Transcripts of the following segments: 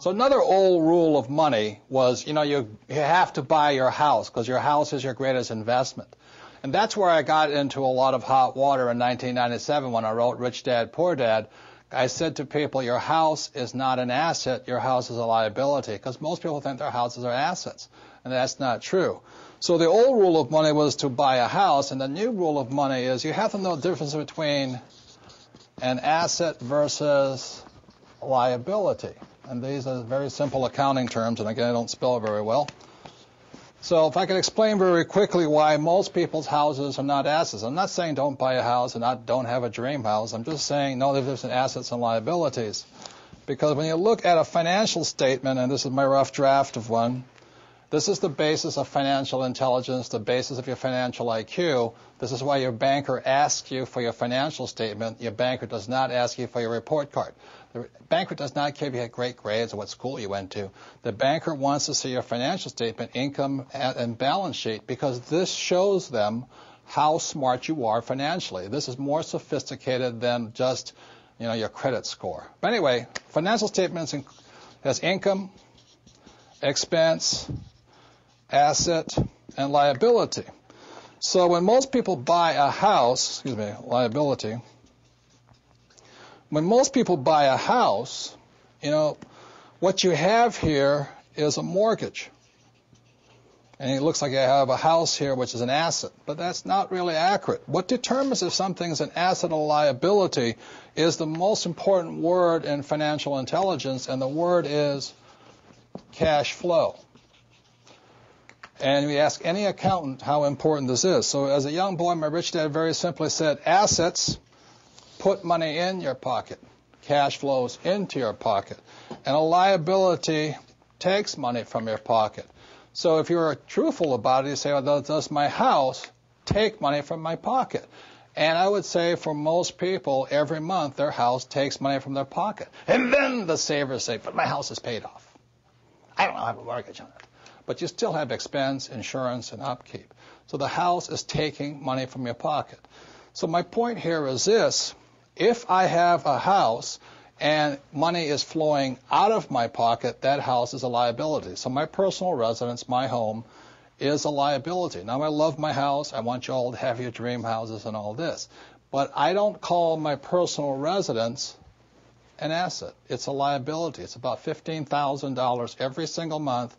So another old rule of money was, you have to buy your house because your house is your greatest investment. And that's where I got into a lot of hot water in 1997 when I wrote Rich Dad, Poor Dad. I said to people, your house is not an asset, your house is a liability, because most people think their houses are assets, and that's not true. So the old rule of money was to buy a house, and the new rule of money is you have to know the difference between an asset versus a liability. And these are very simple accounting terms, and again, I don't spell it very well. So if I could explain very quickly why most people's houses are not assets. I'm not saying don't buy a house and don't have a dream house. I'm just saying know the difference in assets and liabilities. Because when you look at a financial statement, and this is my rough draft of one, this is the basis of financial intelligence, the basis of your financial IQ. This is why your banker asks you for your financial statement. Your banker does not ask you for your report card. The banker does not care if you had great grades or what school you went to. The banker wants to see your financial statement, income, and balance sheet, because this shows them how smart you are financially. This is more sophisticated than just, your credit score. But anyway, financial statements has income, expense, asset, and liability. So when most people buy a house, liability, when most people buy a house, what you have here is a mortgage. And it looks like you have a house here, which is an asset. But that's not really accurate. What determines if something's an asset or liability is the most important word in financial intelligence, and the word is cash flow. And we ask any accountant how important this is. So as a young boy, my rich dad very simply said, assets put money in your pocket. Cash flows into your pocket. And a liability takes money from your pocket. So if you're truthful about it, you say, well, does my house take money from my pocket? And I would say for most people, every month their house takes money from their pocket. And then the savers say, but my house is paid off. I don't have a mortgage on it. But you still have expense, insurance, and upkeep. So the house is taking money from your pocket. So my point here is this. If I have a house and money is flowing out of my pocket, that house is a liability. So my personal residence, my home, is a liability. Now, I love my house. I want you all to have your dream houses and all this. But I don't call my personal residence an asset. It's a liability. It's about $15,000 every single month.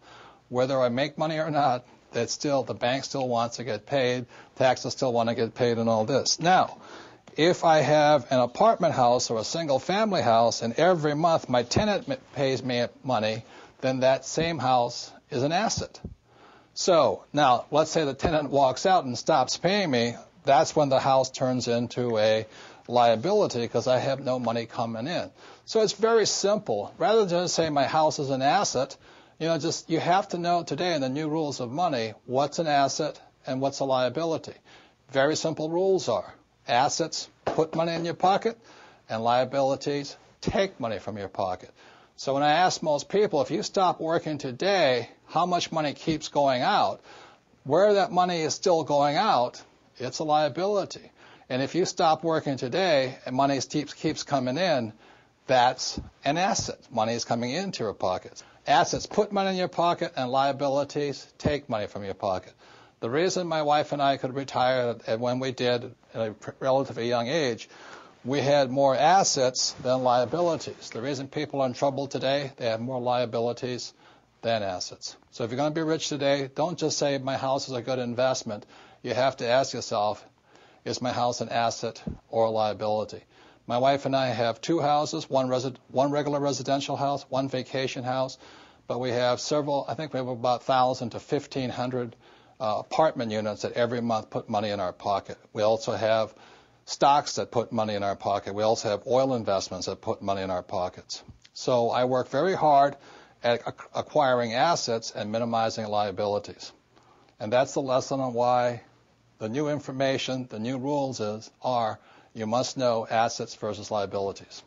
Whether I make money or not, the bank still wants to get paid, taxes still want to get paid, and all this. Now, if I have an apartment house or a single-family house, and every month my tenant pays me money, then that same house is an asset. So now, let's say the tenant walks out and stops paying me. That's when the house turns into a liability because I have no money coming in. So it's very simple. Rather than just say my house is an asset, you have to know today in the new rules of money what's an asset and what's a liability. Very simple rules are assets put money in your pocket and liabilities take money from your pocket. So when I ask most people, if you stop working today, how much money keeps going out? Where that money is still going out, it's a liability. And if you stop working today and money keeps coming in, that's an asset. Money is coming into your pocket. Assets put money in your pocket and liabilities take money from your pocket. The reason my wife and I could retire when we did at a relatively young age, we had more assets than liabilities. The reason people are in trouble today, they have more liabilities than assets. So if you're going to be rich today, don't just say my house is a good investment. You have to ask yourself, is my house an asset or a liability? My wife and I have two houses, one regular residential house, one vacation house, but we have several, I think we have about 1,000 to 1,500 apartment units that every month put money in our pocket. We also have stocks that put money in our pocket. We also have oil investments that put money in our pockets. So I work very hard at acquiring assets and minimizing liabilities. And that's the lesson on why the new information, the new rules are you must know assets versus liabilities.